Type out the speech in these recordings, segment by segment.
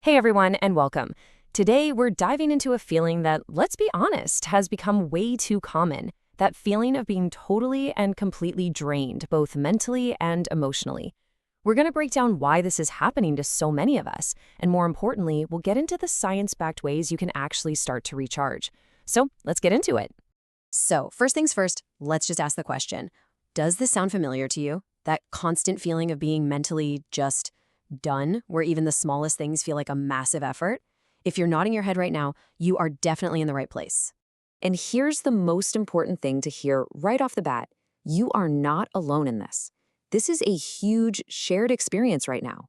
Hey everyone, and welcome. Today we're diving into a feeling that, let's be honest, has become way too common. That feeling of being totally and completely drained, both mentally and emotionally. We're going to break down why this is happening to so many of us, and more importantly, we'll get into the science-backed ways you can actually start to recharge. So let's get into it. So, first things first, let's just ask the question. Does this sound familiar to you? That constant feeling of being mentally just done, where even the smallest things feel like a massive effort? If you're nodding your head right now, you are definitely in the right place. And here's the most important thing to hear right off the bat. You are not alone in this. This is a huge shared experience right now.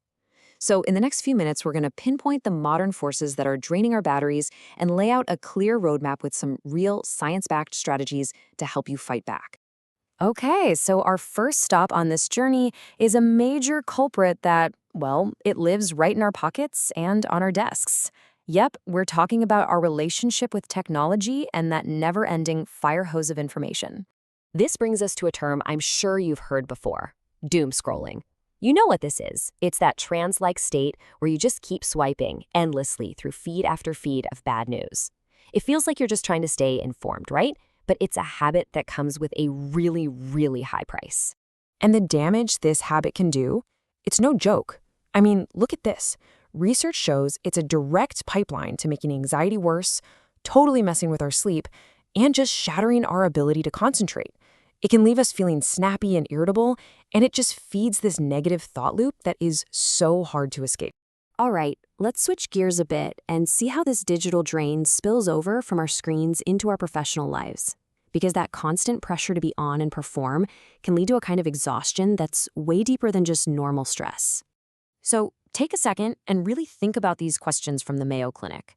So in the next few minutes, we're going to pinpoint the modern forces that are draining our batteries and lay out a clear roadmap with some real science-backed strategies to help you fight back. Okay, so our first stop on this journey is a major culprit that, well, it lives right in our pockets and on our desks. Yep, we're talking about our relationship with technology and that never-ending fire hose of information. This brings us to a term I'm sure you've heard before: doom scrolling. You know what this is. It's that trance-like state where you just keep swiping endlessly through feed after feed of bad news. It feels like you're just trying to stay informed, right? But it's a habit that comes with a really, really high price. And the damage this habit can do, it's no joke. I mean, look at this. Research shows it's a direct pipeline to making anxiety worse, totally messing with our sleep, and just shattering our ability to concentrate. It can leave us feeling snappy and irritable, and it just feeds this negative thought loop that is so hard to escape. All right, let's switch gears a bit and see how this digital drain spills over from our screens into our professional lives. Because that constant pressure to be on and perform can lead to a kind of exhaustion that's way deeper than just normal stress. So take a second and really think about these questions from the Mayo Clinic.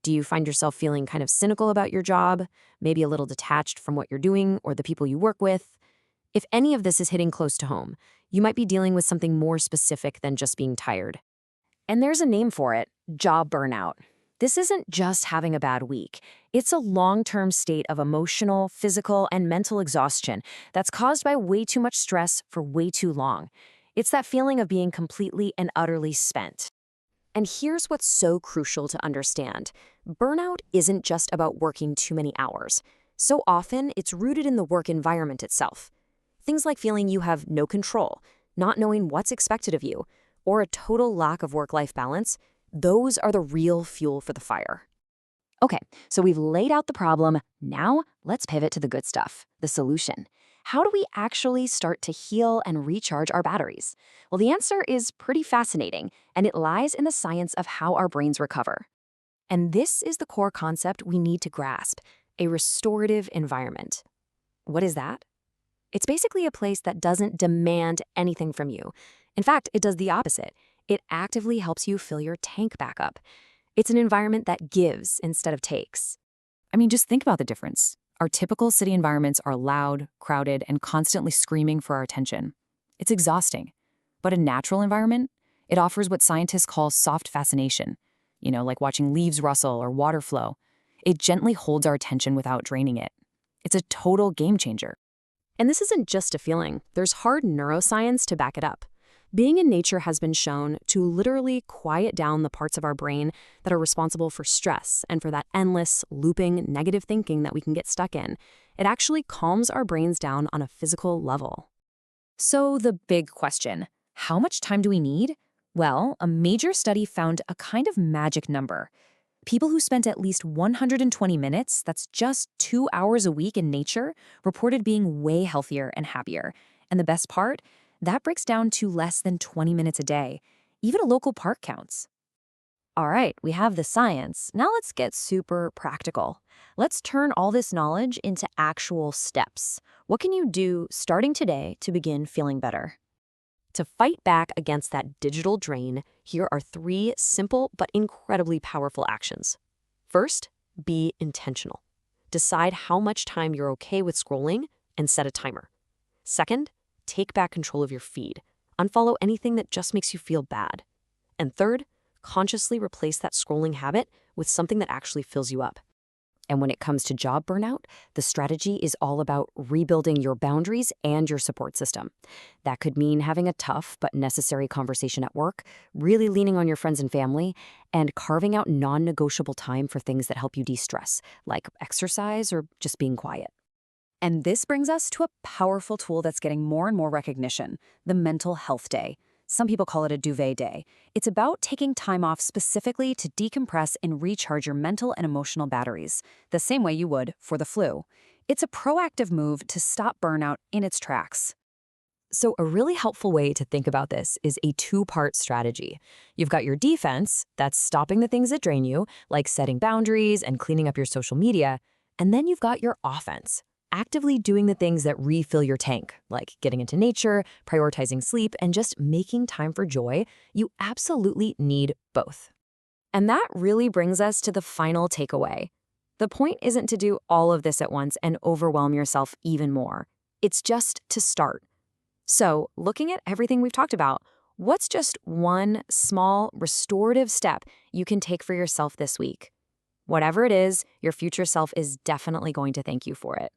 Do you find yourself feeling kind of cynical about your job, maybe a little detached from what you're doing or the people you work with? If any of this is hitting close to home, you might be dealing with something more specific than just being tired. And there's a name for it: job burnout. This isn't just having a bad week. It's a long-term state of emotional, physical, and mental exhaustion that's caused by way too much stress for way too long. It's that feeling of being completely and utterly spent. And here's what's so crucial to understand. Burnout isn't just about working too many hours. So often, it's rooted in the work environment itself. Things like feeling you have no control, not knowing what's expected of you, or a total lack of work-life balance, those are the real fuel for the fire. Okay, so we've laid out the problem. Now, let's pivot to the good stuff, the solution. How do we actually start to heal and recharge our batteries? Well, the answer is pretty fascinating, and it lies in the science of how our brains recover. And this is the core concept we need to grasp: a restorative environment. What is that? It's basically a place that doesn't demand anything from you. In fact, it does the opposite. It actively helps you fill your tank back up. It's an environment that gives instead of takes. I mean, just think about the difference. Our typical city environments are loud, crowded, and constantly screaming for our attention. It's exhausting. But a natural environment, it offers what scientists call soft fascination. Like watching leaves rustle or water flow. It gently holds our attention without draining it. It's a total game changer. And this isn't just a feeling. There's hard neuroscience to back it up. Being in nature has been shown to literally quiet down the parts of our brain that are responsible for stress and for that endless, looping, negative thinking that we can get stuck in. It actually calms our brains down on a physical level. So the big question: how much time do we need? Well, a major study found a kind of magic number. People who spent at least 120 minutes, that's just 2 hours a week in nature, reported being way healthier and happier. And the best part? That breaks down to less than 20 minutes a day. Even a local park counts. All right, we have the science. Now let's get super practical. Let's turn all this knowledge into actual steps. What can you do starting today to begin feeling better? To fight back against that digital drain, here are 3 simple but incredibly powerful actions. First, be intentional. Decide how much time you're okay with scrolling and set a timer. Second, take back control of your feed. Unfollow anything that just makes you feel bad. And third, consciously replace that scrolling habit with something that actually fills you up. And when it comes to job burnout, the strategy is all about rebuilding your boundaries and your support system. That could mean having a tough but necessary conversation at work, really leaning on your friends and family, and carving out non-negotiable time for things that help you de-stress, like exercise or just being quiet. And this brings us to a powerful tool that's getting more and more recognition, the mental health day. Some people call it a duvet day. It's about taking time off specifically to decompress and recharge your mental and emotional batteries, the same way you would for the flu. It's a proactive move to stop burnout in its tracks. So a really helpful way to think about this is a two-part strategy. You've got your defense, that's stopping the things that drain you, like setting boundaries and cleaning up your social media. And then you've got your offense, actively doing the things that refill your tank, like getting into nature, prioritizing sleep, and just making time for joy. You absolutely need both. And that really brings us to the final takeaway. The point isn't to do all of this at once and overwhelm yourself even more. It's just to start. So, looking at everything we've talked about, what's just one small restorative step you can take for yourself this week? Whatever it is, your future self is definitely going to thank you for it.